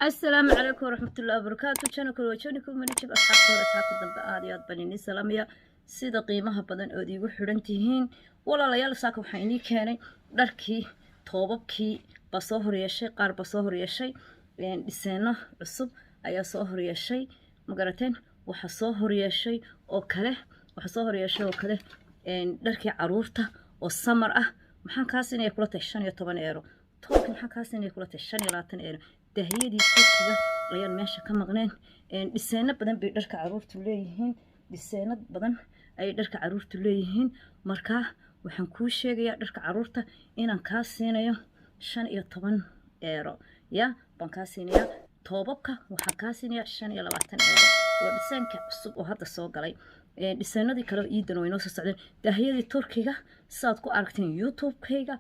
السلام عليكم ورحمة الله وبركاته. شنو كل وجهكم من يجيب أصحاب الضبط آديات بني سلامية سيدا قيمها بدن أودي وحرنتهين ولا ليال ساكو حيني كاني دركي توبكي بصهر يشي قار بصهر يشي يعني السنة عصب أي صهر يشي مقرتين وحصهر يشي أو كله وحصهر يشي أو كله يعني دركي عرورته والسمر محن كاسين يكون تشان يطبن إيرو توك محن كاسين يكون تشان يلاتن إيرو dahiyadii turkiga ayaan meesha ka maqneen dhiseeno badan bay dharka caruurtu leeyihiin dhiseeno badan ay dharka caruurtu leeyihiin marka waxaan kuu sheegayaa dharka caruurta inaan ka siinayo 15 euro ya baan ka siinayaa toobabka waxaan ka siinayaa 25 euro waa dhiseenka cusub oo hadda soo galay dhiseenadii kale iidan way noo soo socdeen dahiyadii turkiga saad ku aragteen youtube-kayga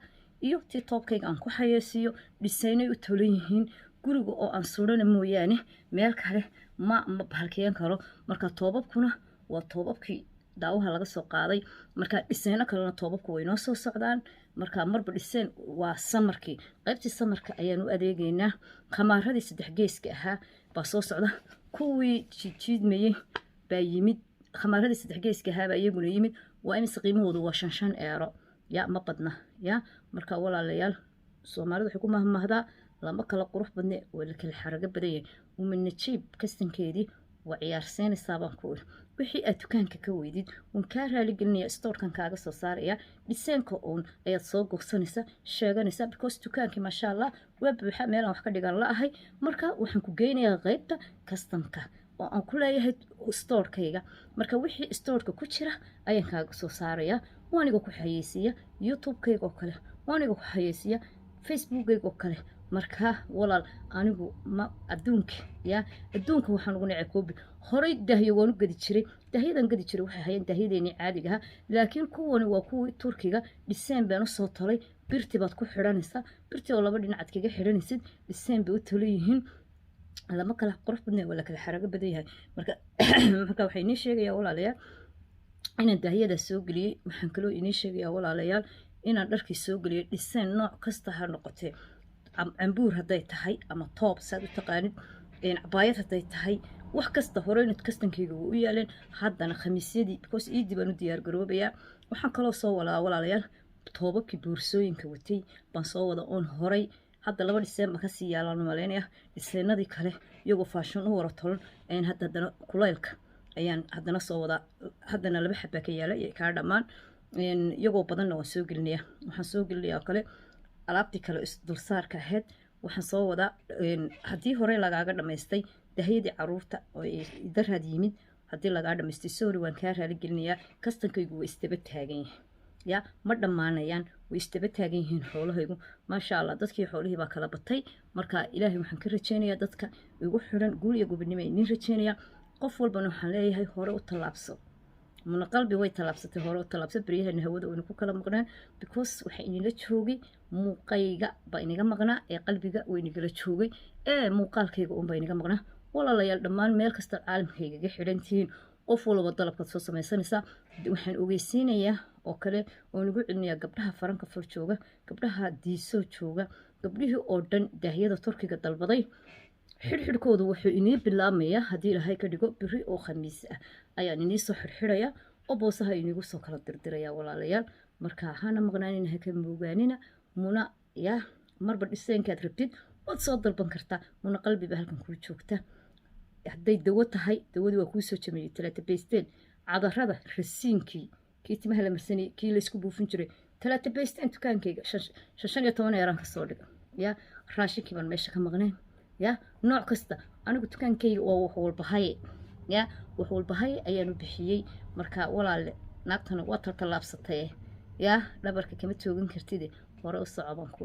iyo tiktok-kayga aan ku xayeysiiyo dhiseeno u tolan yihiin guriga oo aan surana mooyaane meel kale ma bahalkeen karo marka toobabkuna waa toobabkii daawaha laga soo qaaday marka dhiseeno kalena toobabku way noo soo socdaan marka marba dhiseen waa samarkii qaybtii samarka ayaan u adeegaynaa khamaarradii saddex geeska ahaa baa soo socda kuwii jiidmayay baa yimid khamaarradii saddex geeska ahaa baa iyaguna yimid waa imise qiimahoodu waa 5 euro ya ma badna ya marka walaalayaal Soomaalidu waxay ku mahmahdaa lama kala qurux badne wala kala xaraga badan uma najiib kastankeedii waa ciyaarsanaysaa baan ku wixii aad dukaanka ka weydid ka raali gelinaya store-kan kaaga soo saaraya dhiseenka oon ayaad soo gogsanaysaa sheeganaysaa because dukaanki masha Allah waa buuxa meel aan wax ka dhigan la ahay marka waxaan ku geynayaa qaybta customka oo aan ku leeyahay store-kayga marka wixii store-ka ku jira ayaan kaaga soo saaraya waaniga ku xayeysiya youtube-kayga oo kale waaniga ku xayeysiya facebook-kayga oo kale marka walaal anigu ma adduunka waxaan ugu nacay koobi horay dahiyo waan u gadi jiray dahiyadan gadi jiray waxay hayeen dahiyadeeni caadiga ah laakiin kuwani waa kuwii turkiga dhiseen baan u soo talay birti baad ku xiranaysaa birti oo laba dhinac kaga xiranaysid dhiseen bay u taleeyihiin lama kala qurux badnaa wala kala xaraga badan yahay marka waxay inii sheegayaa walaalayaal inaan dahiyada soo galiyay waxaan kaloo inii sheegayaa walaalayaal inaan dharkii soo galiyay dhiseen nooc kasta ha noqotee cambuur haday tahay ama toob saad u taqaanid cabaayad haday tahay wax kasta horeynad kastankayga u yaaleen haddana khamiisyadii because iidii baan u diyaar garoobayaa waxaan kaloo soo walaalayaal toobabkii boorsooyinka watay baan soo wada oon horay hadda laba dhiseen ma ka sii yaalaan maleynaya dhiseenadii kale iyagoo faashion u wara tolan haddana kulaylka ayaan haddana soo wada haddana laba xabaa ka yaala kaa dhammaan iyagoo badanna waan soo gelinayaa waxaan soo gelinayaa kale alaabtii kale dulsaarka ahayd waxaan soo wadaa haddii hore lagaaga dhamaystay dahiyadii caruurta oo daraad yimid haddii lagaa dhamaystay sorry waan kaa raali gelinayaa kastankaygu waa isdaba taagan yahay ya ma dhammaanayaan way isdaba taagan yihiin xoolahaygu maasha Allah dadkii xoolihii baa kala batay marka ilaahay waxaan ka rajeynayaa dadka igu xiran guul iyo gobonimo idin rajeynayaa qof walbana waxaan leeyahay hore u tallaabso muna qalbi way talaabsatay hore u talaabsay bariyahan hawada oo ku kala maqnaan because waxa inila joogay muuqayga ba inaga maqnaa ee qalbiga way inagala joogay muuqaalkayga oo ba inaga maqnaa walaalayaal dhammaan meel kasta caalamkayga ga xirantiin qof walba dalabka soo sameeysanaysa waxaan ogeysiinayaa oo kale oo nagu cilmiya gabdhaha faranka fur jooga gabdhaha diiso jooga gabdhihii oo dhan daahiyada turkiga dalbaday xirxirkoodu wuxuu inii bilaabmaya haddii ilaahay ka dhigo biri oo khamiis ah ayaan inii soo xirxiraya oo boosaha inigu soo kala dirdiraya walaalayaal marka hana maqnaanin ha ka moogaanina muna ya marba dhiseenkaad rabtid waad soo dalban kartaa muna qalbiba halkan kuu joogta hadday dawo tahay dawadii waa kuu soo jameeyey talaata baysteen cadarada rasiinkii kii timaha la marsanayay kii laysku buufin jiray talaata baysteen dukaankayga 15 eeraan ka soo dhiga ya raashinkii baan meesha ka maqneen ya nooc kasta anigu dukaankayga waa wax walbahay ya wax walbahay ayaan u bixiyay marka walaal naagtana waa tallaabsatay ya dhabarka kama toogan kartid hore u socodaan ku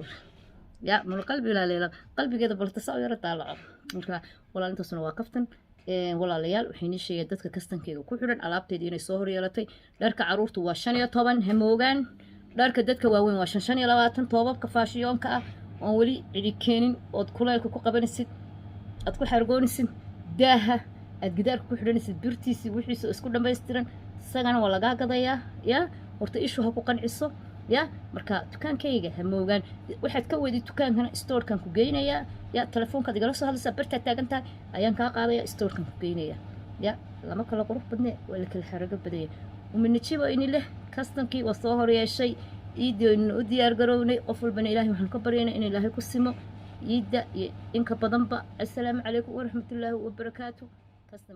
ya mun qalbi la leela qalbigeeda balta soo yara taalaco marka walaal intaasna waa kaftan walaalayaal waxay nii sheegay dadka kastankayga ku xiran alaabteedii inay soo horyeelatay dharka caruurtu waa 15 hamoogan dharka dadka waaweyn waa 25 toobabka faashiyoonka ah oo wali cidi keenin oo kulaylka ku qabanaysid aad ku xargoonaysid daaha aad gidaarka ku xidhanaysid birtiisi wixiisa isku dhameystiran sagana waa laga gadayaa ya horta ishu ha ku qanciso يا مركا دكان كيجا هموجان واحد كودي دكان هنا ستور كان كوجينيا يا تلفون كذا جلسة هذا سبرت تاجنتا أيام كاقاضي ستور كان كوجينيا يا لما كلا قروح بدنا ولا كل حركة بديه ومن نشيبه إني له كاستن كي وصهر يا شيء يدي إنه ودي أرجروني قفل بني إلهي وحن كبرينا إن إلهي كسمه يدا إنك بدنبا السلام عليكم ورحمة الله وبركاته كاستن